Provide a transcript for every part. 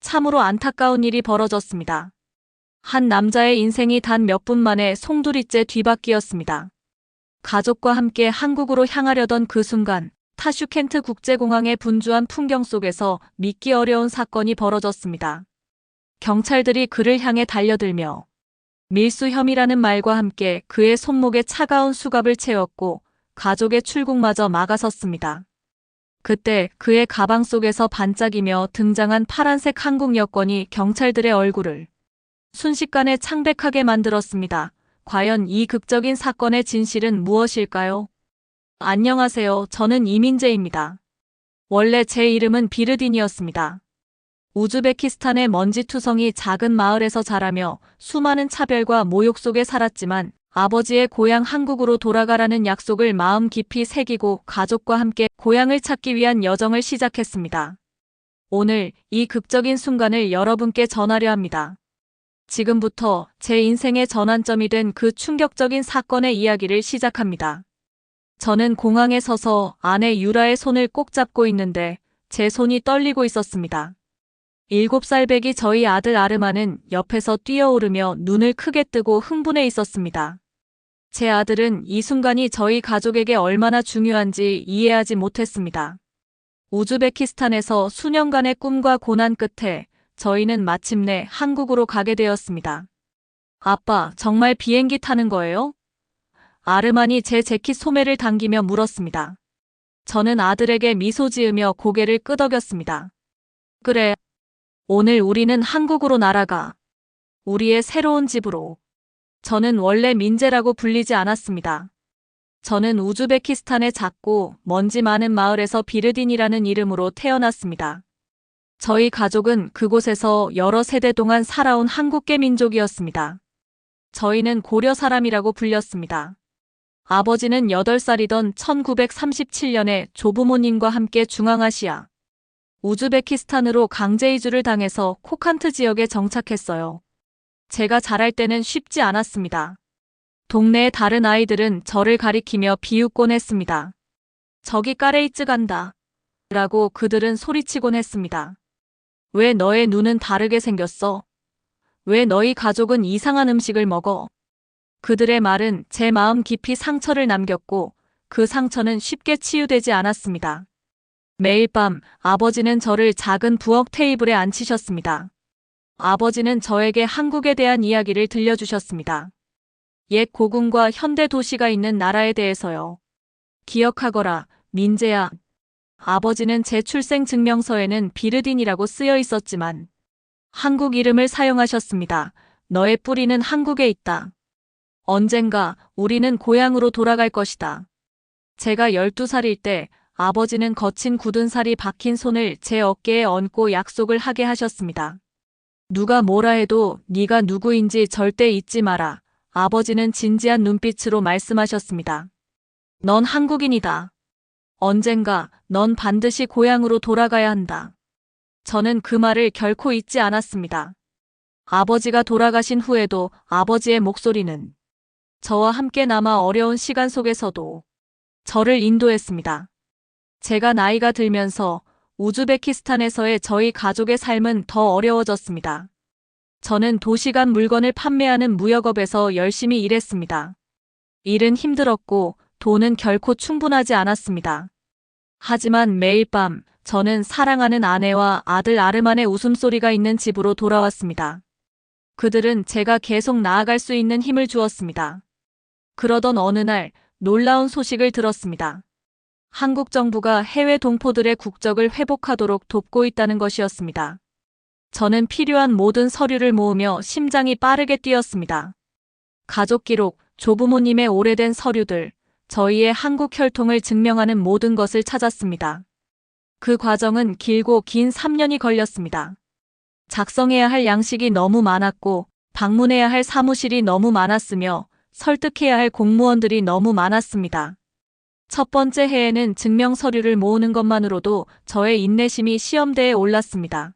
참으로 안타까운 일이 벌어졌습니다. 한 남자의 인생이 단 몇 분 만에 송두리째 뒤바뀌었습니다. 가족과 함께 한국으로 향하려던 그 순간 타슈켄트 국제공항의 분주한 풍경 속에서 믿기 어려운 사건이 벌어졌습니다. 경찰들이 그를 향해 달려들며 밀수혐의라는 말과 함께 그의 손목에 차가운 수갑을 채웠고 가족의 출국마저 막아섰습니다. 그때 그의 가방 속에서 반짝이며 등장한 파란색 한국 여권이 경찰들의 얼굴을 순식간에 창백하게 만들었습니다. 과연 이 극적인 사건의 진실은 무엇일까요? 안녕하세요. 저는 이민재입니다. 원래 제 이름은 비르딘이었습니다. 우즈베키스탄의 먼지투성이 작은 마을에서 자라며 수많은 차별과 모욕 속에 살았지만 아버지의 고향 한국으로 돌아가라는 약속을 마음 깊이 새기고 가족과 함께 고향을 찾기 위한 여정을 시작했습니다. 오늘 이 극적인 순간을 여러분께 전하려 합니다. 지금부터 제 인생의 전환점이 된 그 충격적인 사건의 이야기를 시작합니다. 저는 공항에 서서 아내 유라의 손을 꼭 잡고 있는데 제 손이 떨리고 있었습니다. 7살 배기 저희 아들 아르마는 옆에서 뛰어오르며 눈을 크게 뜨고 흥분해 있었습니다. 제 아들은 이 순간이 저희 가족에게 얼마나 중요한지 이해하지 못했습니다. 우즈베키스탄에서 수년간의 꿈과 고난 끝에 저희는 마침내 한국으로 가게 되었습니다. 아빠, 정말 비행기 타는 거예요? 아르만이 제 재킷 소매를 당기며 물었습니다. 저는 아들에게 미소 지으며 고개를 끄덕였습니다. 그래. 오늘 우리는 한국으로 날아가. 우리의 새로운 집으로. 저는 원래 민재라고 불리지 않았습니다. 저는 우즈베키스탄의 작고 먼지 많은 마을에서 비르딘이라는 이름으로 태어났습니다. 저희 가족은 그곳에서 여러 세대 동안 살아온 한국계 민족이었습니다. 저희는 고려 사람이라고 불렸습니다. 아버지는 8살이던 1937년에 조부모님과 함께 중앙아시아, 우즈베키스탄으로 강제 이주를 당해서 코칸트 지역에 정착했어요. 제가 자랄 때는 쉽지 않았습니다. 동네의 다른 아이들은 저를 가리키며 비웃곤 했습니다. 저기 까레이츠 간다. 라고 그들은 소리치곤 했습니다. 왜 너의 눈은 다르게 생겼어? 왜 너희 가족은 이상한 음식을 먹어? 그들의 말은 제 마음 깊이 상처를 남겼고 그 상처는 쉽게 치유되지 않았습니다. 매일 밤 아버지는 저를 작은 부엌 테이블에 앉히셨습니다. 아버지는 저에게 한국에 대한 이야기를 들려주셨습니다. 옛 고궁과 현대 도시가 있는 나라에 대해서요. 기억하거라, 민재야. 아버지는 제 출생 증명서에는 비르딘이라고 쓰여 있었지만 한국 이름을 사용하셨습니다. 너의 뿌리는 한국에 있다. 언젠가 우리는 고향으로 돌아갈 것이다. 제가 12살일 때 아버지는 거친 굳은 살이 박힌 손을 제 어깨에 얹고 약속을 하게 하셨습니다. 누가 뭐라 해도 네가 누구인지 절대 잊지 마라. 아버지는 진지한 눈빛으로 말씀하셨습니다. 넌 한국인이다. 언젠가 넌 반드시 고향으로 돌아가야 한다. 저는 그 말을 결코 잊지 않았습니다. 아버지가 돌아가신 후에도 아버지의 목소리는 저와 함께 남아 어려운 시간 속에서도 저를 인도했습니다. 제가 나이가 들면서 우즈베키스탄에서의 저희 가족의 삶은 더 어려워졌습니다. 저는 도시간 물건을 판매하는 무역업에서 열심히 일했습니다. 일은 힘들었고 돈은 결코 충분하지 않았습니다. 하지만 매일 밤 저는 사랑하는 아내와 아들 아르만의 웃음소리가 있는 집으로 돌아왔습니다. 그들은 제가 계속 나아갈 수 있는 힘을 주었습니다. 그러던 어느 날 놀라운 소식을 들었습니다. 한국 정부가 해외 동포들의 국적을 회복하도록 돕고 있다는 것이었습니다. 저는 필요한 모든 서류를 모으며 심장이 빠르게 뛰었습니다. 가족 기록, 조부모님의 오래된 서류들, 저희의 한국 혈통을 증명하는 모든 것을 찾았습니다. 그 과정은 길고 긴 3년이 걸렸습니다. 작성해야 할 양식이 너무 많았고 방문해야 할 사무실이 너무 많았으며 설득해야 할 공무원들이 너무 많았습니다. 첫 번째 해에는 증명 서류를 모으는 것만으로도 저의 인내심이 시험대에 올랐습니다.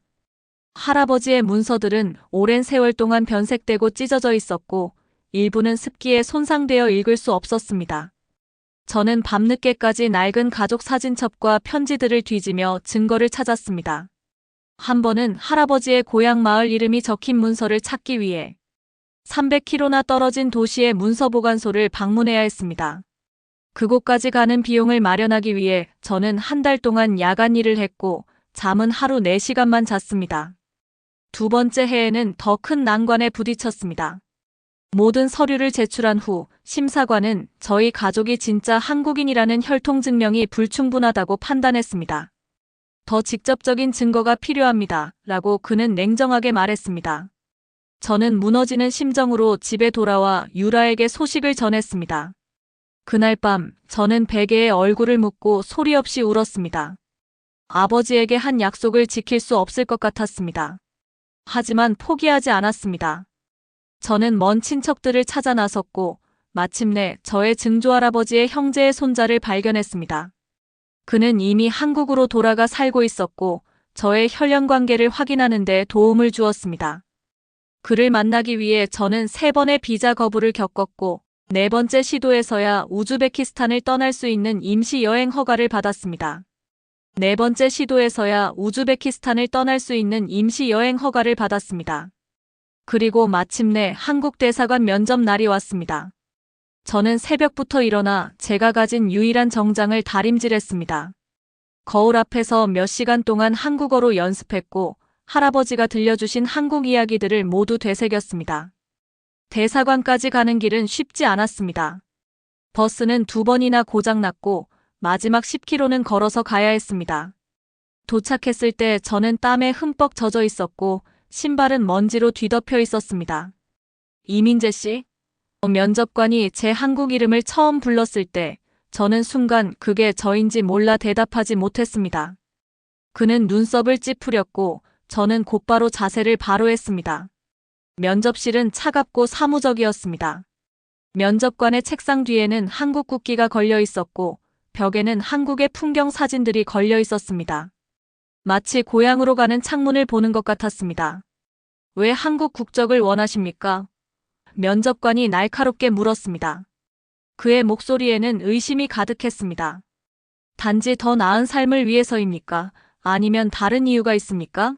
할아버지의 문서들은 오랜 세월 동안 변색되고 찢어져 있었고 일부는 습기에 손상되어 읽을 수 없었습니다. 저는 밤늦게까지 낡은 가족 사진첩과 편지들을 뒤지며 증거를 찾았습니다. 한 번은 할아버지의 고향 마을 이름이 적힌 문서를 찾기 위해 300km나 떨어진 도시의 문서보관소를 방문해야 했습니다. 그곳까지 가는 비용을 마련하기 위해 저는 한 달 동안 야간 일을 했고 잠은 하루 4시간만 잤습니다. 두 번째 해에는 더 큰 난관에 부딪혔습니다. 모든 서류를 제출한 후 심사관은 저희 가족이 진짜 한국인이라는 혈통 증명이 불충분하다고 판단했습니다. 더 직접적인 증거가 필요합니다. 라고 그는 냉정하게 말했습니다. 저는 무너지는 심정으로 집에 돌아와 유라에게 소식을 전했습니다. 그날 밤 저는 베개에 얼굴을 묻고 소리 없이 울었습니다. 아버지에게 한 약속을 지킬 수 없을 것 같았습니다. 하지만 포기하지 않았습니다. 저는 먼 친척들을 찾아 나섰고 마침내 저의 증조할아버지의 형제의 손자를 발견했습니다. 그는 이미 한국으로 돌아가 살고 있었고 저의 혈연 관계를 확인하는 데 도움을 주었습니다. 그를 만나기 위해 저는 3번의 비자 거부를 겪었고 4번째 시도에서야 우즈베키스탄을 떠날 수 있는 임시 여행 허가를 받았습니다. 4번째 시도에서야 우즈베키스탄을 떠날 수 있는 임시 여행 허가를 받았습니다. 그리고 마침내 한국 대사관 면접 날이 왔습니다. 저는 새벽부터 일어나 제가 가진 유일한 정장을 다림질했습니다. 거울 앞에서 몇 시간 동안 한국어로 연습했고 할아버지가 들려주신 한국 이야기들을 모두 되새겼습니다. 대사관까지 가는 길은 쉽지 않았습니다. 버스는 2번이나 고장났고 마지막 10km는 걸어서 가야 했습니다. 도착했을 때 저는 땀에 흠뻑 젖어 있었고 신발은 먼지로 뒤덮여 있었습니다. 이민재 씨? 면접관이 제 한국 이름을 처음 불렀을 때 저는 순간 그게 저인지 몰라 대답하지 못했습니다. 그는 눈썹을 찌푸렸고 저는 곧바로 자세를 바로 했습니다. 면접실은 차갑고 사무적이었습니다. 면접관의 책상 뒤에는 한국 국기가 걸려 있었고 벽에는 한국의 풍경 사진들이 걸려 있었습니다. 마치 고향으로 가는 창문을 보는 것 같았습니다. 왜 한국 국적을 원하십니까? 면접관이 날카롭게 물었습니다. 그의 목소리에는 의심이 가득했습니다. 단지 더 나은 삶을 위해서입니까? 아니면 다른 이유가 있습니까?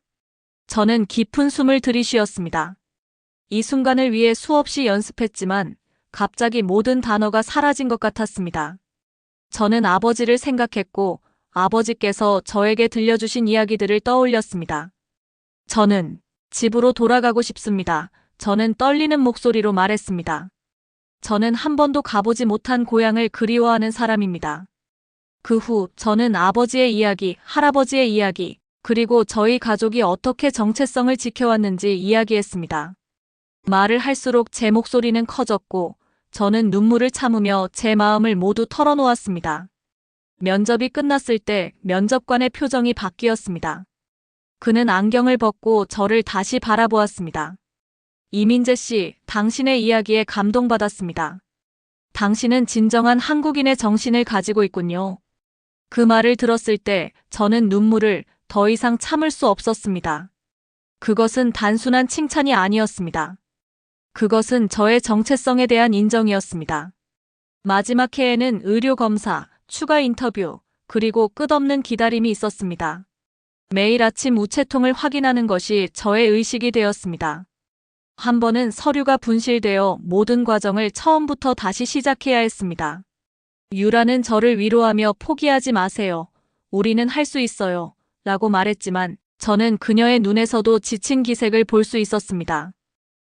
저는 깊은 숨을 들이쉬었습니다. 이 순간을 위해 수없이 연습했지만 갑자기 모든 단어가 사라진 것 같았습니다. 저는 아버지를 생각했고 아버지께서 저에게 들려주신 이야기들을 떠올렸습니다. 저는 집으로 돌아가고 싶습니다. 저는 떨리는 목소리로 말했습니다. 저는 한 번도 가보지 못한 고향을 그리워하는 사람입니다. 그 후 저는 아버지의 이야기, 할아버지의 이야기, 그리고 저희 가족이 어떻게 정체성을 지켜왔는지 이야기했습니다. 말을 할수록 제 목소리는 커졌고 저는 눈물을 참으며 제 마음을 모두 털어놓았습니다. 면접이 끝났을 때 면접관의 표정이 바뀌었습니다. 그는 안경을 벗고 저를 다시 바라보았습니다. 이민재 씨, 당신의 이야기에 감동받았습니다. 당신은 진정한 한국인의 정신을 가지고 있군요. 그 말을 들었을 때 저는 눈물을 더 이상 참을 수 없었습니다. 그것은 단순한 칭찬이 아니었습니다. 그것은 저의 정체성에 대한 인정이었습니다. 마지막 해에는 의료 검사, 추가 인터뷰, 그리고 끝없는 기다림이 있었습니다. 매일 아침 우체통을 확인하는 것이 저의 의식이 되었습니다. 한 번은 서류가 분실되어 모든 과정을 처음부터 다시 시작해야 했습니다. 유라는 저를 위로하며 포기하지 마세요. 우리는 할 수 있어요. 라고 말했지만 저는 그녀의 눈에서도 지친 기색을 볼 수 있었습니다.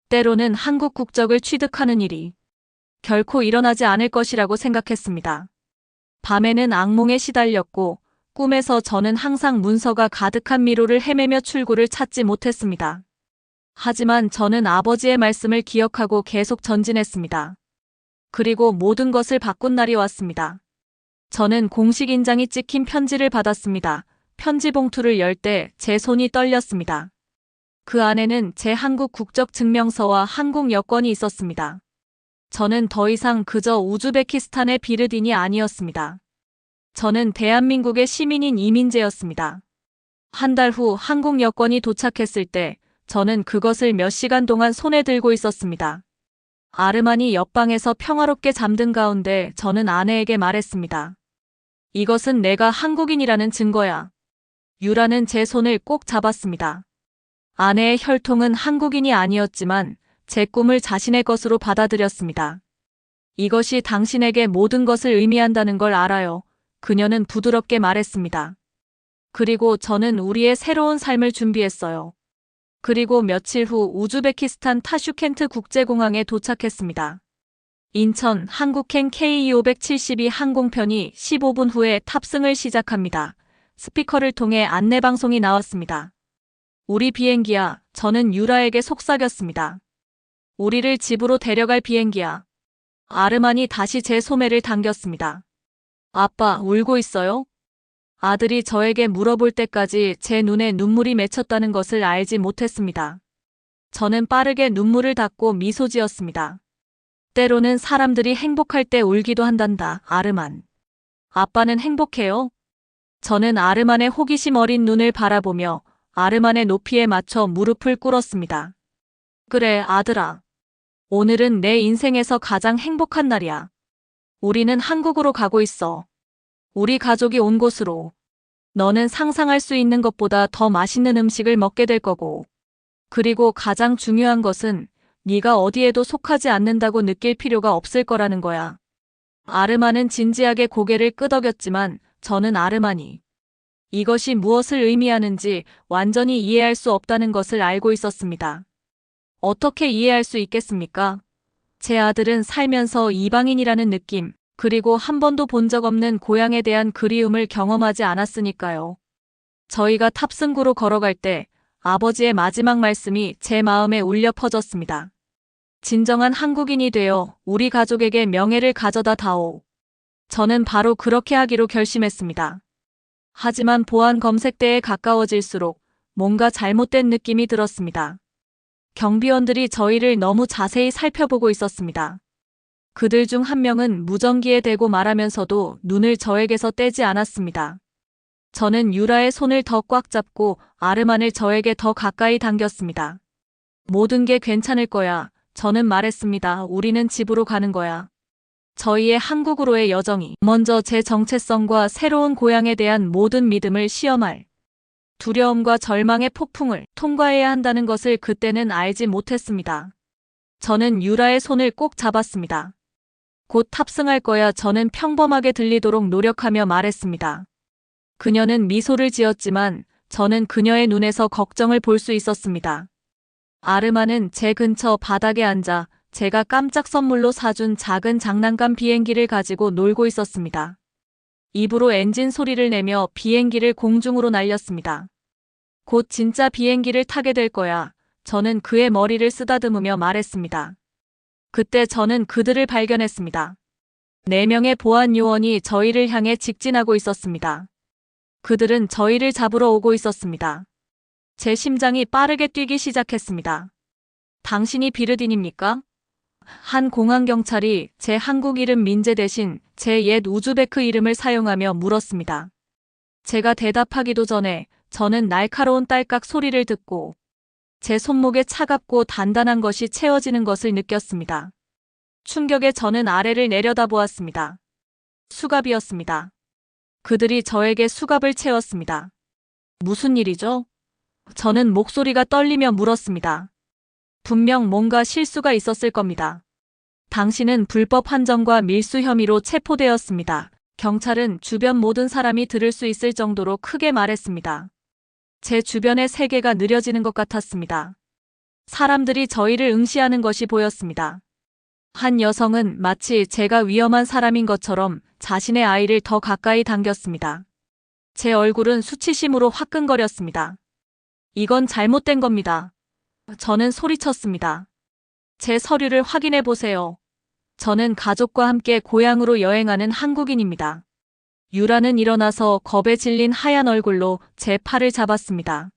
때로는 한국 국적을 취득하는 일이 결코 일어나지 않을 것이라고 생각했습니다. 밤에는 악몽에 시달렸고 꿈에서 저는 항상 문서가 가득한 미로를 헤매며 출구를 찾지 못했습니다. 하지만 저는 아버지의 말씀을 기억하고 계속 전진했습니다. 그리고 모든 것을 바꾼 날이 왔습니다. 저는 공식 인장이 찍힌 편지를 받았습니다. 편지 봉투를 열 때 제 손이 떨렸습니다. 그 안에는 제 한국 국적 증명서와 한국 여권이 있었습니다. 저는 더 이상 그저 우즈베키스탄의 비르딘이 아니었습니다. 저는 대한민국의 시민인 이민재였습니다. 한 달 후 한국 여권이 도착했을 때 저는 그것을 몇 시간 동안 손에 들고 있었습니다. 아르마니 옆방에서 평화롭게 잠든 가운데 저는 아내에게 말했습니다. 이것은 내가 한국인이라는 증거야. 유라는 제 손을 꼭 잡았습니다. 아내의 혈통은 한국인이 아니었지만 제 꿈을 자신의 것으로 받아들였습니다. 이것이 당신에게 모든 것을 의미한다는 걸 알아요. 그녀는 부드럽게 말했습니다. 그리고 저는 우리의 새로운 삶을 준비했어요. 그리고 며칠 후 우즈베키스탄 타슈켄트 국제공항에 도착했습니다. 인천 한국행 K2572 항공편이 15분 후에 탑승을 시작합니다. 스피커를 통해 안내방송이 나왔습니다. 우리 비행기야. 저는 유라에게 속삭였습니다. 우리를 집으로 데려갈 비행기야. 아르만이 다시 제 소매를 당겼습니다. 아빠, 울고 있어요? 아들이 저에게 물어볼 때까지 제 눈에 눈물이 맺혔다는 것을 알지 못했습니다. 저는 빠르게 눈물을 닦고 미소 지었습니다. 때로는 사람들이 행복할 때 울기도 한단다, 아르만. 아빠는 행복해요? 저는 아르만의 호기심 어린 눈을 바라보며 아르만의 높이에 맞춰 무릎을 꿇었습니다. 그래, 아들아. 오늘은 내 인생에서 가장 행복한 날이야. 우리는 한국으로 가고 있어. 우리 가족이 온 곳으로. 너는 상상할 수 있는 것보다 더 맛있는 음식을 먹게 될 거고. 그리고 가장 중요한 것은 네가 어디에도 속하지 않는다고 느낄 필요가 없을 거라는 거야. 아르만은 진지하게 고개를 끄덕였지만 저는 아르만이 이것이 무엇을 의미하는지 완전히 이해할 수 없다는 것을 알고 있었습니다. 어떻게 이해할 수 있겠습니까? 제 아들은 살면서 이방인이라는 느낌, 그리고 한 번도 본 적 없는 고향에 대한 그리움을 경험하지 않았으니까요. 저희가 탑승구로 걸어갈 때 아버지의 마지막 말씀이 제 마음에 울려 퍼졌습니다. 진정한 한국인이 되어 우리 가족에게 명예를 가져다 다오. 저는 바로 그렇게 하기로 결심했습니다. 하지만 보안 검색대에 가까워질수록 뭔가 잘못된 느낌이 들었습니다. 경비원들이 저희를 너무 자세히 살펴보고 있었습니다. 그들 중 한 명은 무전기에 대고 말하면서도 눈을 저에게서 떼지 않았습니다. 저는 유라의 손을 더 꽉 잡고 아르만을 저에게 더 가까이 당겼습니다. 모든 게 괜찮을 거야. 저는 말했습니다. 우리는 집으로 가는 거야. 저희의 한국으로의 여정이 먼저 제 정체성과 새로운 고향에 대한 모든 믿음을 시험할 두려움과 절망의 폭풍을 통과해야 한다는 것을 그때는 알지 못했습니다. 저는 유라의 손을 꼭 잡았습니다. 곧 탑승할 거야. 저는 평범하게 들리도록 노력하며 말했습니다. 그녀는 미소를 지었지만 저는 그녀의 눈에서 걱정을 볼 수 있었습니다. 아르마는 제 근처 바닥에 앉아 제가 깜짝 선물로 사준 작은 장난감 비행기를 가지고 놀고 있었습니다. 입으로 엔진 소리를 내며 비행기를 공중으로 날렸습니다. 곧 진짜 비행기를 타게 될 거야. 저는 그의 머리를 쓰다듬으며 말했습니다. 그때 저는 그들을 발견했습니다. 4명의 보안 요원이 저희를 향해 직진하고 있었습니다. 그들은 저희를 잡으러 오고 있었습니다. 제 심장이 빠르게 뛰기 시작했습니다. 당신이 비르딘입니까? 한 공항 경찰이 제 한국 이름 민재 대신 제 옛 우즈베크 이름을 사용하며 물었습니다. 제가 대답하기도 전에 저는 날카로운 딸깍 소리를 듣고 제 손목에 차갑고 단단한 것이 채워지는 것을 느꼈습니다. 충격에 저는 아래를 내려다보았습니다. 수갑이었습니다. 그들이 저에게 수갑을 채웠습니다. 무슨 일이죠? 저는 목소리가 떨리며 물었습니다. 분명 뭔가 실수가 있었을 겁니다. 당신은 불법 환전과 밀수 혐의로 체포되었습니다. 경찰은 주변 모든 사람이 들을 수 있을 정도로 크게 말했습니다. 제 주변의 세계가 느려지는 것 같았습니다. 사람들이 저희를 응시하는 것이 보였습니다. 한 여성은 마치 제가 위험한 사람인 것처럼 자신의 아이를 더 가까이 당겼습니다. 제 얼굴은 수치심으로 화끈거렸습니다. 이건 잘못된 겁니다. 저는 소리쳤습니다. 제 서류를 확인해 보세요. 저는 가족과 함께 고향으로 여행하는 한국인입니다. 유라는 일어나서 겁에 질린 하얀 얼굴로 제 팔을 잡았습니다.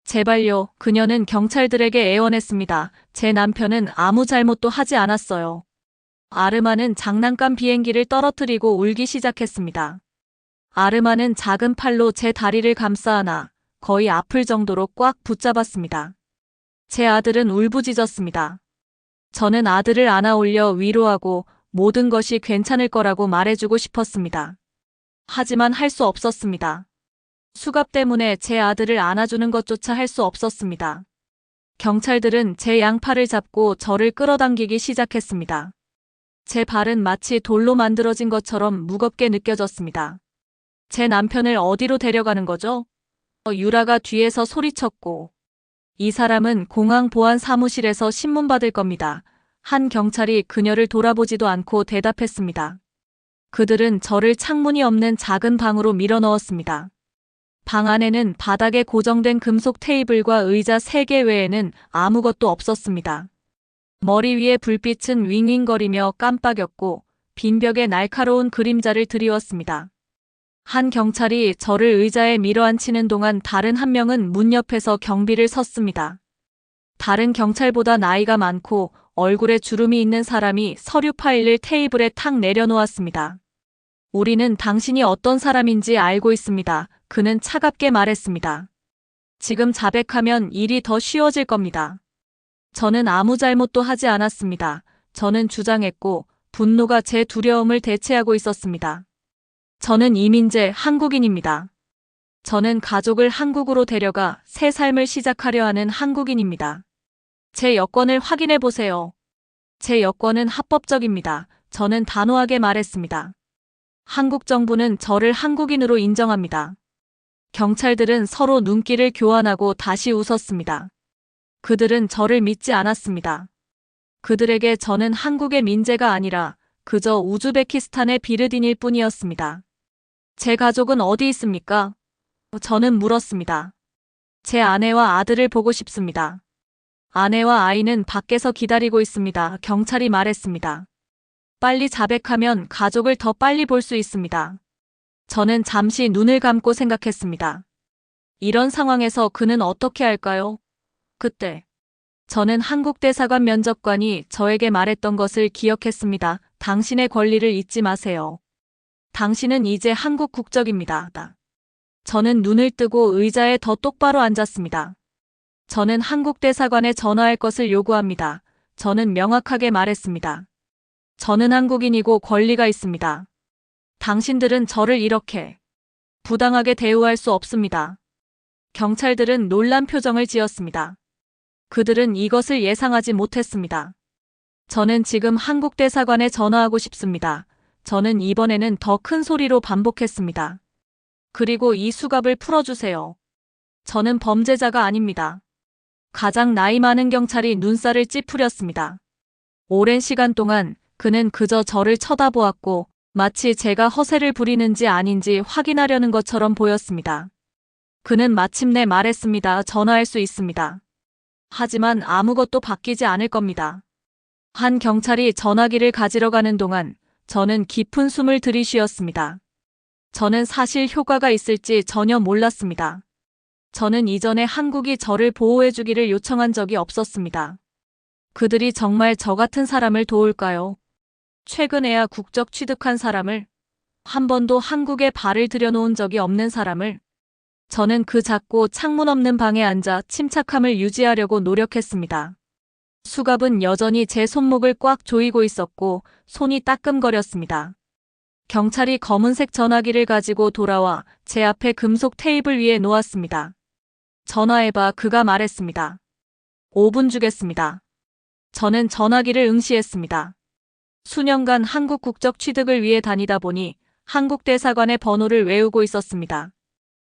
제발요. 그녀는 경찰들에게 애원했습니다. 제 남편은 아무 잘못도 하지 않았어요. 아르마는 장난감 비행기를 떨어뜨리고 울기 시작했습니다. 아르마는 작은 팔로 제 다리를 감싸 안아 거의 아플 정도로 꽉 붙잡았습니다. 제 아들은 울부짖었습니다. 저는 아들을 안아 올려 위로하고 모든 것이 괜찮을 거라고 말해주고 싶었습니다. 하지만 할 수 없었습니다. 수갑 때문에 제 아들을 안아주는 것조차 할 수 없었습니다. 경찰들은 제 양팔을 잡고 저를 끌어당기기 시작했습니다. 제 발은 마치 돌로 만들어진 것처럼 무겁게 느껴졌습니다. 제 남편을 어디로 데려가는 거죠? 유라가 뒤에서 소리쳤고, 이 사람은 공항 보안 사무실에서 신문 받을 겁니다. 한 경찰이 그녀를 돌아보지도 않고 대답했습니다. 그들은 저를 창문이 없는 작은 방으로 밀어 넣었습니다. 방 안에는 바닥에 고정된 금속 테이블과 의자 3개 외에는 아무것도 없었습니다. 머리 위에 불빛은 윙윙거리며 깜빡였고 빈벽에 날카로운 그림자를 드리웠습니다. 한 경찰이 저를 의자에 밀어앉히는 동안 다른 한 명은 문 옆에서 경비를 섰습니다. 다른 경찰보다 나이가 많고 얼굴에 주름이 있는 사람이 서류 파일을 테이블에 탁 내려놓았습니다. 우리는 당신이 어떤 사람인지 알고 있습니다. 그는 차갑게 말했습니다. 지금 자백하면 일이 더 쉬워질 겁니다. 저는 아무 잘못도 하지 않았습니다. 저는 주장했고 분노가 제 두려움을 대체하고 있었습니다. 저는 이민재 한국인입니다. 저는 가족을 한국으로 데려가 새 삶을 시작하려 하는 한국인입니다. 제 여권을 확인해 보세요. 제 여권은 합법적입니다. 저는 단호하게 말했습니다. 한국 정부는 저를 한국인으로 인정합니다. 경찰들은 서로 눈길을 교환하고 다시 웃었습니다. 그들은 저를 믿지 않았습니다. 그들에게 저는 한국의 민재가 아니라 그저 우즈베키스탄의 비르딘일 뿐이었습니다. 제 가족은 어디 있습니까? 저는 물었습니다. 제 아내와 아들을 보고 싶습니다. 아내와 아이는 밖에서 기다리고 있습니다. 경찰이 말했습니다. 빨리 자백하면 가족을 더 빨리 볼 수 있습니다. 저는 잠시 눈을 감고 생각했습니다. 이런 상황에서 그는 어떻게 할까요? 그때 저는 한국 대사관 면접관이 저에게 말했던 것을 기억했습니다. 당신의 권리를 잊지 마세요. 당신은 이제 한국 국적입니다. 저는 눈을 뜨고 의자에 더 똑바로 앉았습니다. 저는 한국 대사관에 전화할 것을 요구합니다. 저는 명확하게 말했습니다. 저는 한국인이고 권리가 있습니다. 당신들은 저를 이렇게 부당하게 대우할 수 없습니다. 경찰들은 놀란 표정을 지었습니다. 그들은 이것을 예상하지 못했습니다. 저는 지금 한국 대사관에 전화하고 싶습니다. 저는 이번에는 더 큰 소리로 반복했습니다. 그리고 이 수갑을 풀어주세요. 저는 범죄자가 아닙니다. 가장 나이 많은 경찰이 눈살을 찌푸렸습니다. 오랜 시간 동안 그는 그저 저를 쳐다보았고 마치 제가 허세를 부리는지 아닌지 확인하려는 것처럼 보였습니다. 그는 마침내 말했습니다. 전화할 수 있습니다. 하지만 아무것도 바뀌지 않을 겁니다. 한 경찰이 전화기를 가지러 가는 동안 저는 깊은 숨을 들이쉬었습니다. 저는 사실 효과가 있을지 전혀 몰랐습니다. 저는 이전에 한국이 저를 보호해주기를 요청한 적이 없었습니다. 그들이 정말 저 같은 사람을 도울까요? 최근에야 국적 취득한 사람을, 한 번도 한국에 발을 들여놓은 적이 없는 사람을. 저는 그 작고 창문 없는 방에 앉아 침착함을 유지하려고 노력했습니다. 수갑은 여전히 제 손목을 꽉 조이고 있었고 손이 따끔거렸습니다. 경찰이 검은색 전화기를 가지고 돌아와 제 앞에 금속 테이블 위에 놓았습니다. 전화해봐. 그가 말했습니다. 5분 주겠습니다. 저는 전화기를 응시했습니다. 수년간 한국 국적 취득을 위해 다니다 보니 한국 대사관의 번호를 외우고 있었습니다.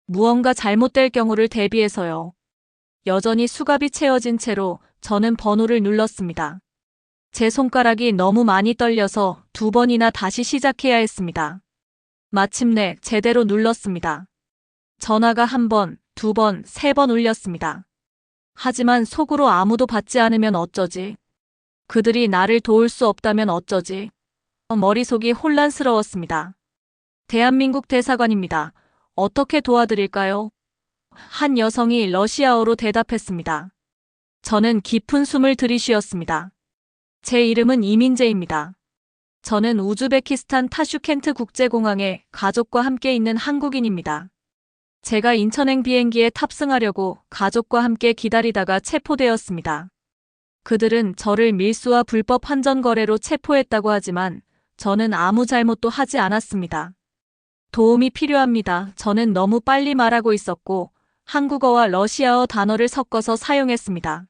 무언가 잘못될 경우를 대비해서요. 여전히 수갑이 채워진 채로 저는 번호를 눌렀습니다. 제 손가락이 너무 많이 떨려서 2번이나 다시 시작해야 했습니다. 마침내 제대로 눌렀습니다. 전화가 1번, 2번, 3번 울렸습니다. 하지만 속으로 아무도 받지 않으면 어쩌지? 그들이 나를 도울 수 없다면 어쩌지? 머릿속이 혼란스러웠습니다. 대한민국 대사관입니다. 어떻게 도와드릴까요? 한 여성이 러시아어로 대답했습니다. 저는 깊은 숨을 들이쉬었습니다. 제 이름은 이민재입니다. 저는 우즈베키스탄 타슈켄트 국제공항에 가족과 함께 있는 한국인입니다. 제가 인천행 비행기에 탑승하려고 가족과 함께 기다리다가 체포되었습니다. 그들은 저를 밀수와 불법 환전 거래로 체포했다고 하지만 저는 아무 잘못도 하지 않았습니다. 도움이 필요합니다. 저는 너무 빨리 말하고 있었고 한국어와 러시아어 단어를 섞어서 사용했습니다.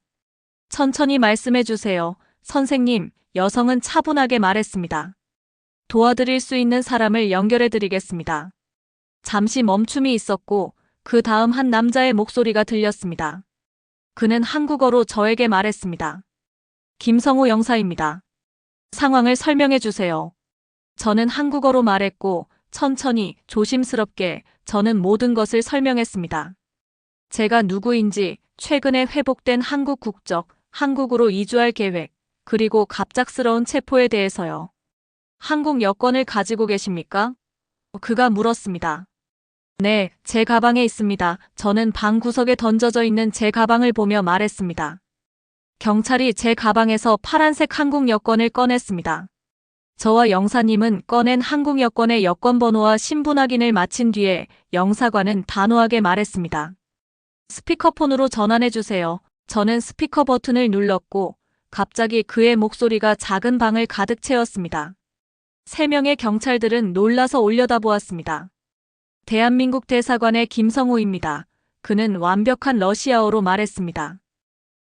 천천히 말씀해 주세요. 선생님, 여성은 차분하게 말했습니다. 도와드릴 수 있는 사람을 연결해 드리겠습니다. 잠시 멈춤이 있었고 그 다음 한 남자의 목소리가 들렸습니다. 그는 한국어로 저에게 말했습니다. 김성호 영사입니다. 상황을 설명해 주세요. 저는 한국어로 말했고 천천히 조심스럽게 저는 모든 것을 설명했습니다. 제가 누구인지, 최근에 회복된 한국 국적, 한국으로 이주할 계획, 그리고 갑작스러운 체포에 대해서요. 한국 여권을 가지고 계십니까? 그가 물었습니다. 네, 제 가방에 있습니다. 저는 방 구석에 던져져 있는 제 가방을 보며 말했습니다. 경찰이 제 가방에서 파란색 한국 여권을 꺼냈습니다. 저와 영사님은 꺼낸 한국 여권의 여권 번호와 신분 확인을 마친 뒤에 영사관은 단호하게 말했습니다. 스피커폰으로 전환해 주세요. 저는 스피커 버튼을 눌렀고 갑자기 그의 목소리가 작은 방을 가득 채웠습니다. 3명의 경찰들은 놀라서 올려다보았습니다. 대한민국 대사관의 김성호입니다. 그는 완벽한 러시아어로 말했습니다.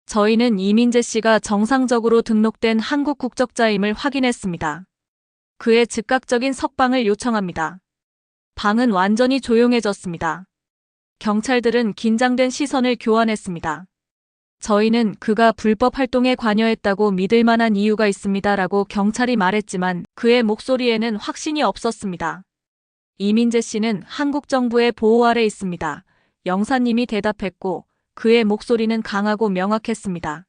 저희는 이민재 씨가 정상적으로 등록된 한국 국적자임을 확인했습니다. 그의 즉각적인 석방을 요청합니다. 방은 완전히 조용해졌습니다. 경찰들은 긴장된 시선을 교환했습니다. 저희는 그가 불법 활동에 관여했다고 믿을 만한 이유가 있습니다라고 경찰이 말했지만 그의 목소리에는 확신이 없었습니다. 이민재 씨는 한국 정부의 보호 아래 있습니다. 영사님이 대답했고 그의 목소리는 강하고 명확했습니다.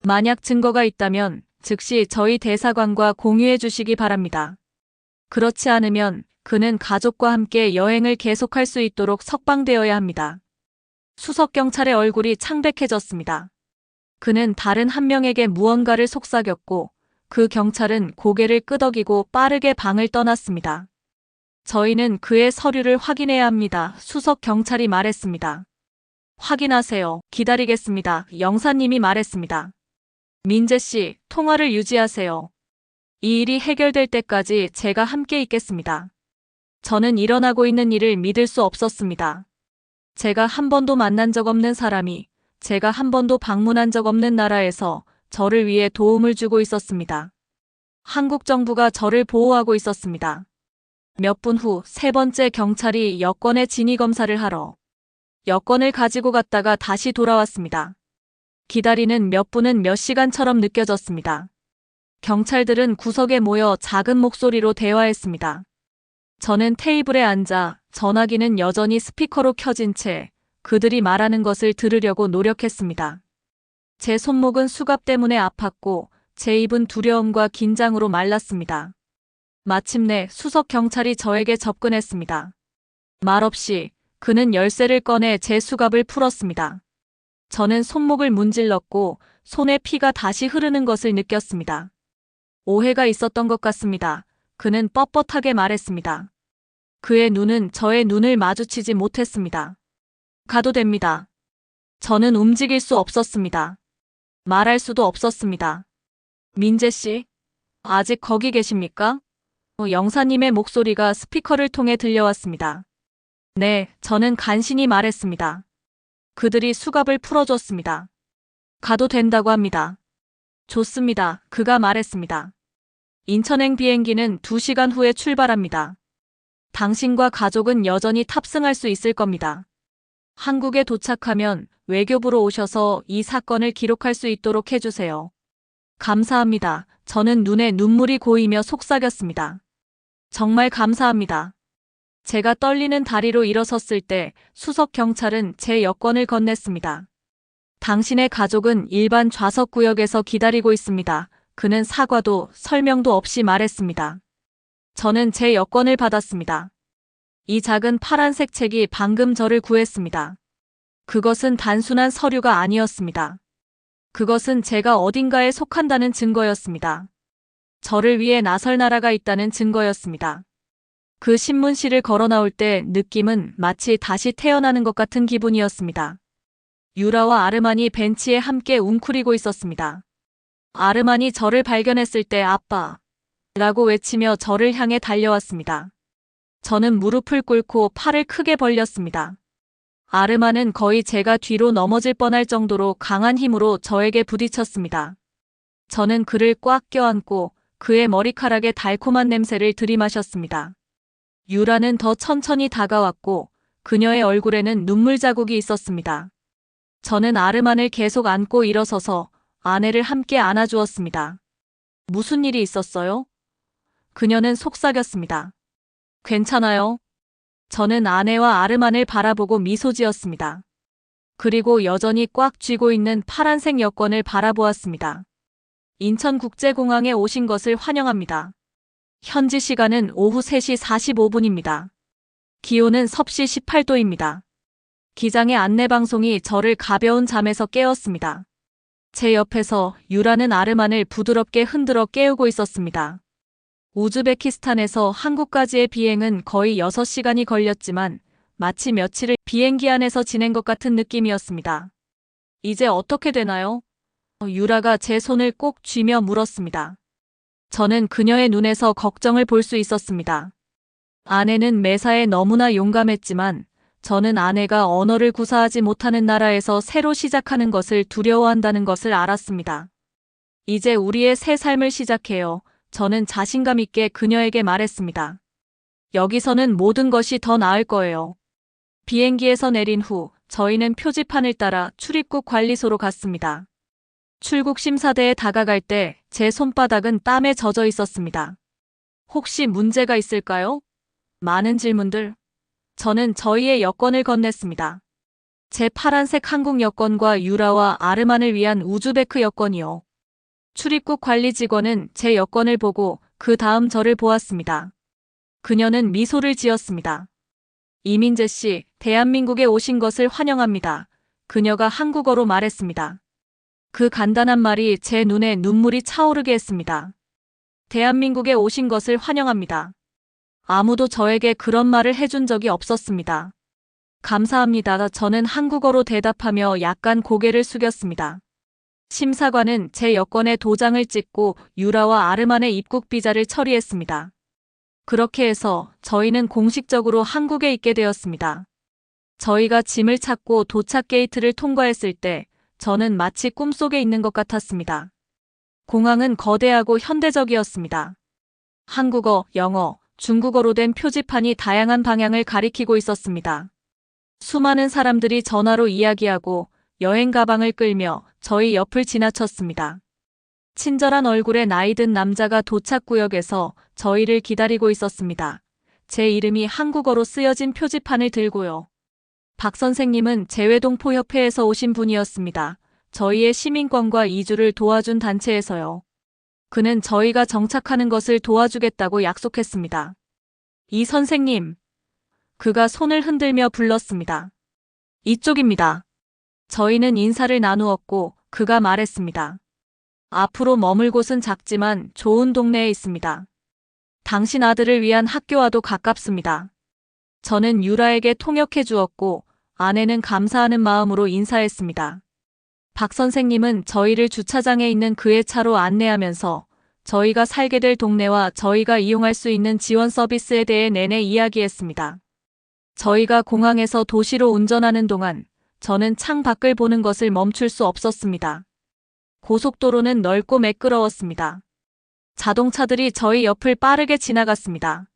만약 증거가 있다면 즉시 저희 대사관과 공유해 주시기 바랍니다. 그렇지 않으면 그는 가족과 함께 여행을 계속할 수 있도록 석방되어야 합니다. 수석경찰의 얼굴이 창백해졌습니다. 그는 다른 한 명에게 무언가를 속삭였고 그 경찰은 고개를 끄덕이고 빠르게 방을 떠났습니다. 저희는 그의 서류를 확인해야 합니다. 수석경찰이 말했습니다. 확인하세요. 기다리겠습니다. 영사님이 말했습니다. 민재 씨, 통화를 유지하세요. 이 일이 해결될 때까지 제가 함께 있겠습니다. 저는 일어나고 있는 일을 믿을 수 없었습니다. 제가 한 번도 만난 적 없는 사람이, 제가 한 번도 방문한 적 없는 나라에서 저를 위해 도움을 주고 있었습니다. 한국 정부가 저를 보호하고 있었습니다. 몇 분 후 3번째 경찰이 여권의 진위 검사를 하러 여권을 가지고 갔다가 다시 돌아왔습니다. 기다리는 몇 분은 몇 시간처럼 느껴졌습니다. 경찰들은 구석에 모여 작은 목소리로 대화했습니다. 저는 테이블에 앉아 전화기는 여전히 스피커로 켜진 채 그들이 말하는 것을 들으려고 노력했습니다. 제 손목은 수갑 때문에 아팠고 제 입은 두려움과 긴장으로 말랐습니다. 마침내 수석 경찰이 저에게 접근했습니다. 말없이 그는 열쇠를 꺼내 제 수갑을 풀었습니다. 저는 손목을 문질렀고 손에 피가 다시 흐르는 것을 느꼈습니다. 오해가 있었던 것 같습니다. 그는 뻣뻣하게 말했습니다. 그의 눈은 저의 눈을 마주치지 못했습니다. 가도 됩니다. 저는 움직일 수 없었습니다. 말할 수도 없었습니다. 민재 씨, 아직 거기 계십니까? 영사님의 목소리가 스피커를 통해 들려왔습니다. 네, 저는 간신히 말했습니다. 그들이 수갑을 풀어줬습니다. 가도 된다고 합니다. 좋습니다. 그가 말했습니다. 인천행 비행기는 2시간 후에 출발합니다. 당신과 가족은 여전히 탑승할 수 있을 겁니다. 한국에 도착하면 외교부로 오셔서 이 사건을 기록할 수 있도록 해주세요. 감사합니다. 저는 눈에 눈물이 고이며 속삭였습니다. 정말 감사합니다. 제가 떨리는 다리로 일어섰을 때 수석 경찰은 제 여권을 건넸습니다. 당신의 가족은 일반 좌석 구역에서 기다리고 있습니다. 그는 사과도 설명도 없이 말했습니다. 저는 제 여권을 받았습니다. 이 작은 파란색 책이 방금 저를 구했습니다. 그것은 단순한 서류가 아니었습니다. 그것은 제가 어딘가에 속한다는 증거였습니다. 저를 위해 나설 나라가 있다는 증거였습니다. 그 신문실을 걸어 나올 때 느낌은 마치 다시 태어나는 것 같은 기분이었습니다. 유라와 아르만이 벤치에 함께 웅크리고 있었습니다. 아르만이 저를 발견했을 때 아빠 라고 외치며 저를 향해 달려왔습니다. 저는 무릎을 꿇고 팔을 크게 벌렸습니다. 아르마는 거의 제가 뒤로 넘어질 뻔할 정도로 강한 힘으로 저에게 부딪혔습니다. 저는 그를 꽉 껴안고 그의 머리카락에 달콤한 냄새를 들이마셨습니다. 유라는 더 천천히 다가왔고 그녀의 얼굴에는 눈물 자국이 있었습니다. 저는 아르만을 계속 안고 일어서서 아내를 함께 안아주었습니다. 무슨 일이 있었어요? 그녀는 속삭였습니다. 괜찮아요. 저는 아내와 아르만을 바라보고 미소 지었습니다. 그리고 여전히 꽉 쥐고 있는 파란색 여권을 바라보았습니다. 인천국제공항에 오신 것을 환영합니다. 현지 시간은 오후 3시 45분입니다. 기온은 섭씨 18도입니다. 기장의 안내방송이 저를 가벼운 잠에서 깨웠습니다. 제 옆에서 유라는 아르만을 부드럽게 흔들어 깨우고 있었습니다. 우즈베키스탄에서 한국까지의 비행은 거의 6시간이 걸렸지만 마치 며칠을 비행기 안에서 지낸 것 같은 느낌이었습니다. 이제 어떻게 되나요? 유라가 제 손을 꼭 쥐며 물었습니다. 저는 그녀의 눈에서 걱정을 볼 수 있었습니다. 아내는 매사에 너무나 용감했지만 저는 아내가 언어를 구사하지 못하는 나라에서 새로 시작하는 것을 두려워한다는 것을 알았습니다. 이제 우리의 새 삶을 시작해요. 저는 자신감 있게 그녀에게 말했습니다. 여기서는 모든 것이 더 나을 거예요. 비행기에서 내린 후 저희는 표지판을 따라 출입국 관리소로 갔습니다. 출국 심사대에 다가갈 때 제 손바닥은 땀에 젖어 있었습니다. 혹시 문제가 있을까요? 많은 질문들. 저는 저희의 여권을 건넸습니다. 제 파란색 한국 여권과 유라와 아르만을 위한 우즈베크 여권이요. 출입국 관리 직원은 제 여권을 보고 그 다음 저를 보았습니다. 그녀는 미소를 지었습니다. 이민재 씨, 대한민국에 오신 것을 환영합니다. 그녀가 한국어로 말했습니다. 그 간단한 말이 제 눈에 눈물이 차오르게 했습니다. 대한민국에 오신 것을 환영합니다. 아무도 저에게 그런 말을 해준 적이 없었습니다. 감사합니다. 저는 한국어로 대답하며 약간 고개를 숙였습니다. 심사관은 제 여권에 도장을 찍고 유라와 아르만의 입국 비자를 처리했습니다. 그렇게 해서 저희는 공식적으로 한국에 있게 되었습니다. 저희가 짐을 찾고 도착 게이트를 통과했을 때 저는 마치 꿈속에 있는 것 같았습니다. 공항은 거대하고 현대적이었습니다. 한국어, 영어, 중국어로 된 표지판이 다양한 방향을 가리키고 있었습니다. 수많은 사람들이 전화로 이야기하고 여행 가방을 끌며 저희 옆을 지나쳤습니다. 친절한 얼굴의 나이든 남자가 도착구역에서 저희를 기다리고 있었습니다. 제 이름이 한국어로 쓰여진 표지판을 들고요. 박 선생님은 재외동포협회에서 오신 분이었습니다. 저희의 시민권과 이주를 도와준 단체에서요. 그는 저희가 정착하는 것을 도와주겠다고 약속했습니다. 이 선생님. 그가 손을 흔들며 불렀습니다. 이쪽입니다. 저희는 인사를 나누었고 그가 말했습니다. 앞으로 머물 곳은 작지만 좋은 동네에 있습니다. 당신 아들을 위한 학교와도 가깝습니다. 저는 유라에게 통역해 주었고 아내는 감사하는 마음으로 인사했습니다. 박 선생님은 저희를 주차장에 있는 그의 차로 안내하면서 저희가 살게 될 동네와 저희가 이용할 수 있는 지원 서비스에 대해 내내 이야기했습니다. 저희가 공항에서 도시로 운전하는 동안 저는 창 밖을 보는 것을 멈출 수 없었습니다. 고속도로는 넓고 매끄러웠습니다. 자동차들이 저희 옆을 빠르게 지나갔습니다.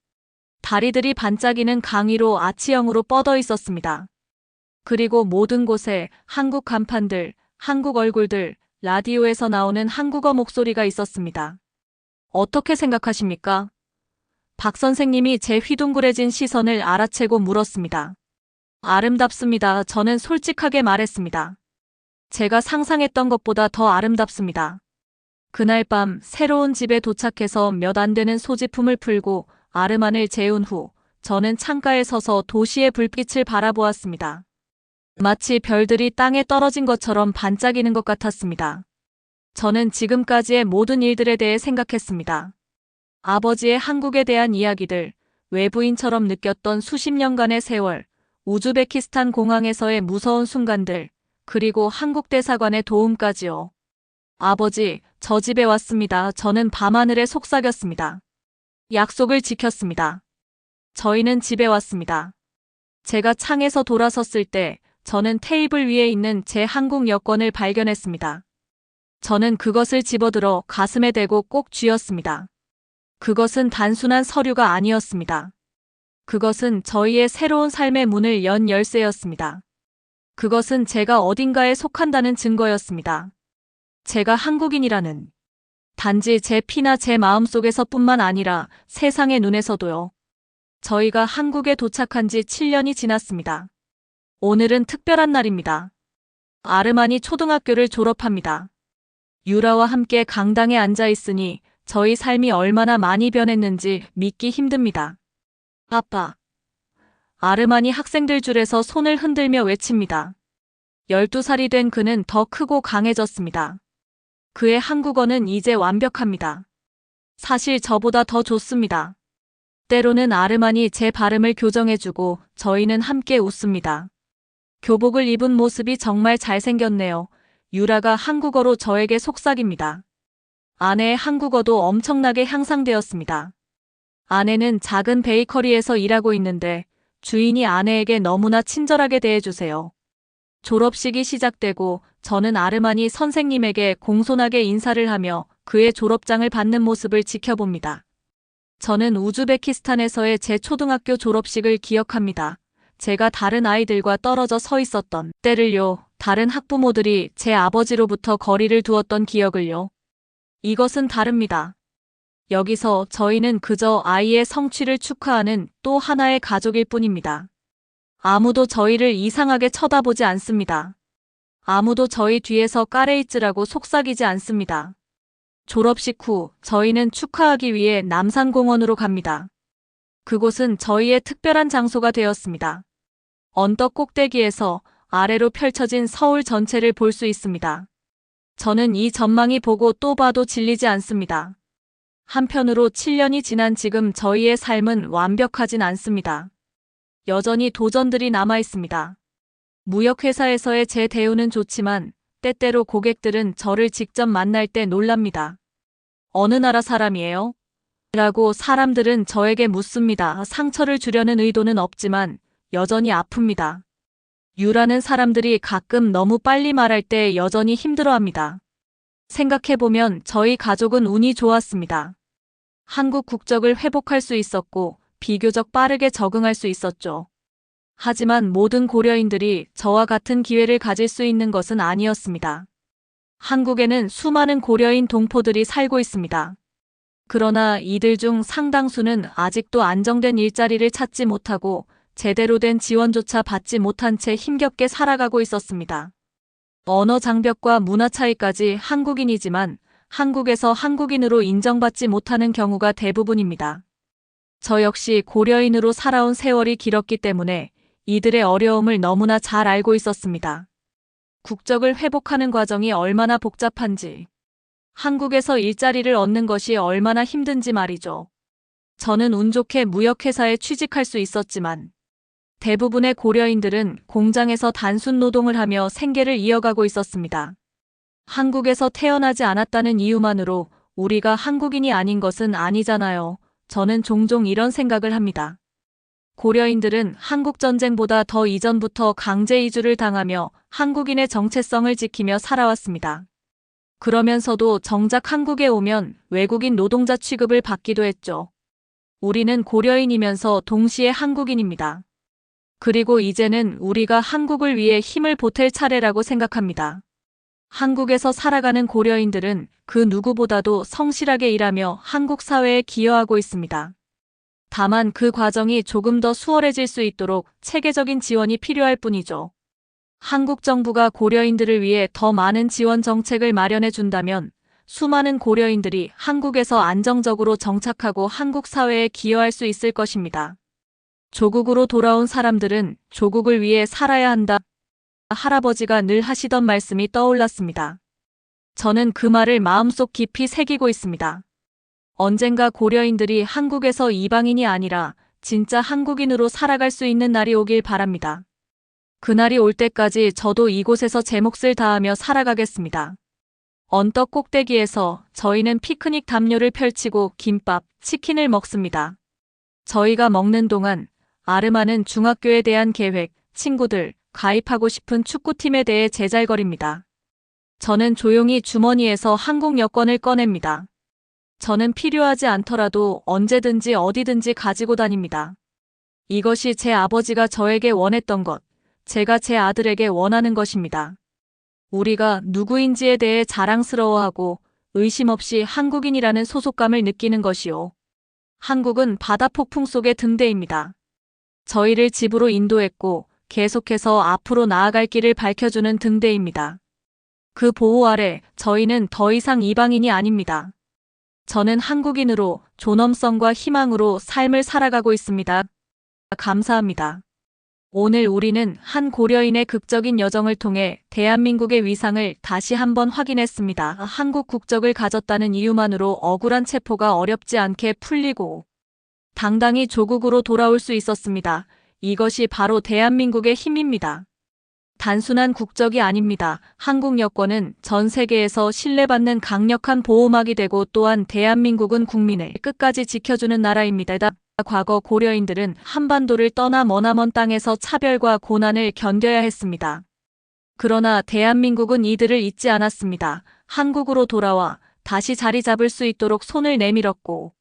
다리들이 반짝이는 강의로 아치형으로 뻗어 있었습니다. 그리고 모든 곳에 한국 간판들, 한국 얼굴들, 라디오에서 나오는 한국어 목소리가 있었습니다. 어떻게 생각하십니까? 박 선생님이 제 휘둥그레진 시선을 알아채고 물었습니다. 아름답습니다. 저는 솔직하게 말했습니다. 제가 상상했던 것보다 더 아름답습니다. 그날 밤 새로운 집에 도착해서 몇 안 되는 소지품을 풀고 아르만을 재운 후 저는 창가에 서서 도시의 불빛을 바라보았습니다. 마치 별들이 땅에 떨어진 것처럼 반짝이는 것 같았습니다. 저는 지금까지의 모든 일들에 대해 생각했습니다. 아버지의 한국에 대한 이야기들, 외부인처럼 느꼈던 수십 년간의 세월, 우즈베키스탄 공항에서의 무서운 순간들, 그리고 한국 대사관의 도움까지요. 아버지, 저 집에 왔습니다. 저는 밤하늘에 속삭였습니다. 약속을 지켰습니다. 저희는 집에 왔습니다. 제가 창에서 돌아섰을 때 저는 테이블 위에 있는 제 한국 여권을 발견했습니다. 저는 그것을 집어들어 가슴에 대고 꼭 쥐었습니다. 그것은 단순한 서류가 아니었습니다. 그것은 저희의 새로운 삶의 문을 연 열쇠였습니다. 그것은 제가 어딘가에 속한다는 증거였습니다. 제가 한국인이라는, 단지 제 피나 제 마음속에서뿐만 아니라 세상의 눈에서도요. 저희가 한국에 도착한 지 7년이 지났습니다. 오늘은 특별한 날입니다. 아르마니 초등학교를 졸업합니다. 유라와 함께 강당에 앉아 있으니 저희 삶이 얼마나 많이 변했는지 믿기 힘듭니다. 아빠. 아르마니 학생들 줄에서 손을 흔들며 외칩니다. 12살이 된 그는 더 크고 강해졌습니다. 그의 한국어는 이제 완벽합니다. 사실 저보다 더 좋습니다. 때로는 아르마니 제 발음을 교정해주고 저희는 함께 웃습니다. 교복을 입은 모습이 정말 잘생겼네요. 유라가 한국어로 저에게 속삭입니다. 아내의 한국어도 엄청나게 향상되었습니다. 아내는 작은 베이커리에서 일하고 있는데 주인이 아내에게 너무나 친절하게 대해주세요. 졸업식이 시작되고 저는 아르마니 선생님에게 공손하게 인사를 하며 그의 졸업장을 받는 모습을 지켜봅니다. 저는 우즈베키스탄에서의 제 초등학교 졸업식을 기억합니다. 제가 다른 아이들과 떨어져 서 있었던 때를요. 다른 학부모들이 제 아버지로부터 거리를 두었던 기억을요. 이것은 다릅니다. 여기서 저희는 그저 아이의 성취를 축하하는 또 하나의 가족일 뿐입니다. 아무도 저희를 이상하게 쳐다보지 않습니다. 아무도 저희 뒤에서 까레이츠라고 속삭이지 않습니다. 졸업식 후 저희는 축하하기 위해 남산공원으로 갑니다. 그곳은 저희의 특별한 장소가 되었습니다. 언덕 꼭대기에서 아래로 펼쳐진 서울 전체를 볼 수 있습니다. 저는 이 전망이 보고 또 봐도 질리지 않습니다. 한편으로 7년이 지난 지금 저희의 삶은 완벽하진 않습니다. 여전히 도전들이 남아 있습니다. 무역회사에서의 제 대우는 좋지만 때때로 고객들은 저를 직접 만날 때 놀랍니다. 어느 나라 사람이에요? 라고 사람들은 저에게 묻습니다. 상처를 주려는 의도는 없지만 여전히 아픕니다. 유라는 사람들이 가끔 너무 빨리 말할 때 여전히 힘들어합니다. 생각해보면 저희 가족은 운이 좋았습니다. 한국 국적을 회복할 수 있었고 비교적 빠르게 적응할 수 있었죠. 하지만 모든 고려인들이 저와 같은 기회를 가질 수 있는 것은 아니었습니다. 한국에는 수많은 고려인 동포들이 살고 있습니다. 그러나 이들 중 상당수는 아직도 안정된 일자리를 찾지 못하고 제대로 된 지원조차 받지 못한 채 힘겹게 살아가고 있었습니다. 언어 장벽과 문화 차이까지 한국인이지만 한국에서 한국인으로 인정받지 못하는 경우가 대부분입니다. 저 역시 고려인으로 살아온 세월이 길었기 때문에 이들의 어려움을 너무나 잘 알고 있었습니다. 국적을 회복하는 과정이 얼마나 복잡한지, 한국에서 일자리를 얻는 것이 얼마나 힘든지 말이죠. 저는 운 좋게 무역회사에 취직할 수 있었지만 대부분의 고려인들은 공장에서 단순 노동을 하며 생계를 이어가고 있었습니다. 한국에서 태어나지 않았다는 이유만으로 우리가 한국인이 아닌 것은 아니잖아요. 저는 종종 이런 생각을 합니다. 고려인들은 한국전쟁보다 더 이전부터 강제 이주를 당하며 한국인의 정체성을 지키며 살아왔습니다. 그러면서도 정작 한국에 오면 외국인 노동자 취급을 받기도 했죠. 우리는 고려인이면서 동시에 한국인입니다. 그리고 이제는 우리가 한국을 위해 힘을 보탤 차례라고 생각합니다. 한국에서 살아가는 고려인들은 그 누구보다도 성실하게 일하며 한국 사회에 기여하고 있습니다. 다만 그 과정이 조금 더 수월해질 수 있도록 체계적인 지원이 필요할 뿐이죠. 한국 정부가 고려인들을 위해 더 많은 지원 정책을 마련해 준다면 수많은 고려인들이 한국에서 안정적으로 정착하고 한국 사회에 기여할 수 있을 것입니다. 조국으로 돌아온 사람들은 조국을 위해 살아야 한다. 할아버지가 늘 하시던 말씀이 떠올랐습니다. 저는 그 말을 마음속 깊이 새기고 있습니다. 언젠가 고려인들이 한국에서 이방인이 아니라 진짜 한국인으로 살아갈 수 있는 날이 오길 바랍니다. 그날이 올 때까지 저도 이곳에서 제 몫을 다하며 살아가겠습니다. 언덕 꼭대기에서 저희는 피크닉 담요를 펼치고 김밥, 치킨을 먹습니다. 저희가 먹는 동안 아르마는 중학교에 대한 계획, 친구들, 가입하고 싶은 축구팀에 대해 제잘거립니다. 저는 조용히 주머니에서 한국 여권을 꺼냅니다. 저는 필요하지 않더라도 언제든지 어디든지 가지고 다닙니다. 이것이 제 아버지가 저에게 원했던 것, 제가 제 아들에게 원하는 것입니다. 우리가 누구인지에 대해 자랑스러워하고 의심 없이 한국인이라는 소속감을 느끼는 것이요. 한국은 바다 폭풍 속의 등대입니다. 저희를 집으로 인도했고 계속해서 앞으로 나아갈 길을 밝혀주는 등대입니다. 그 보호 아래 저희는 더 이상 이방인이 아닙니다. 저는 한국인으로 존엄성과 희망으로 삶을 살아가고 있습니다. 감사합니다. 오늘 우리는 한 고려인의 극적인 여정을 통해 대한민국의 위상을 다시 한번 확인했습니다. 한국 국적을 가졌다는 이유만으로 억울한 체포가 어렵지 않게 풀리고 당당히 조국으로 돌아올 수 있었습니다. 이것이 바로 대한민국의 힘입니다. 단순한 국적이 아닙니다. 한국 여권은 전 세계에서 신뢰받는 강력한 보호막이 되고 또한 대한민국은 국민을 끝까지 지켜주는 나라입니다. 과거 고려인들은 한반도를 떠나 머나먼 땅에서 차별과 고난을 견뎌야 했습니다. 그러나 대한민국은 이들을 잊지 않았습니다. 한국으로 돌아와 다시 자리 잡을 수 있도록 손을 내밀었고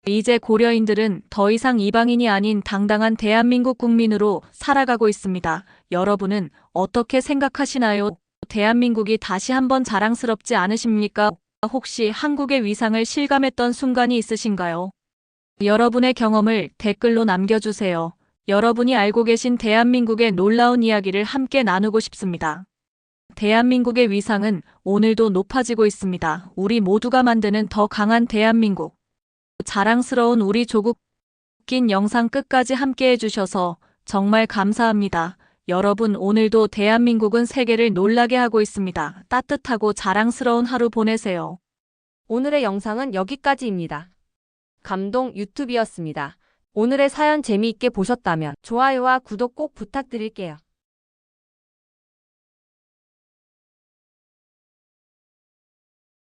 이제 고려인들은 더 이상 이방인이 아닌 당당한 대한민국 국민으로 살아가고 있습니다. 여러분은 어떻게 생각하시나요? 대한민국이 다시 한번 자랑스럽지 않으십니까? 혹시 한국의 위상을 실감했던 순간이 있으신가요? 여러분의 경험을 댓글로 남겨주세요. 여러분이 알고 계신 대한민국의 놀라운 이야기를 함께 나누고 싶습니다. 대한민국의 위상은 오늘도 높아지고 있습니다. 우리 모두가 만드는 더 강한 대한민국. 자랑스러운 우리 조국. 긴 영상 끝까지 함께 해주셔서 정말 감사합니다. 여러분 오늘도 대한민국은 세계를 놀라게 하고 있습니다. 따뜻하고 자랑스러운 하루 보내세요. 오늘의 영상은 여기까지입니다. 감동 유튜브였습니다. 오늘의 사연 재미있게 보셨다면 좋아요와 구독 꼭 부탁드릴게요.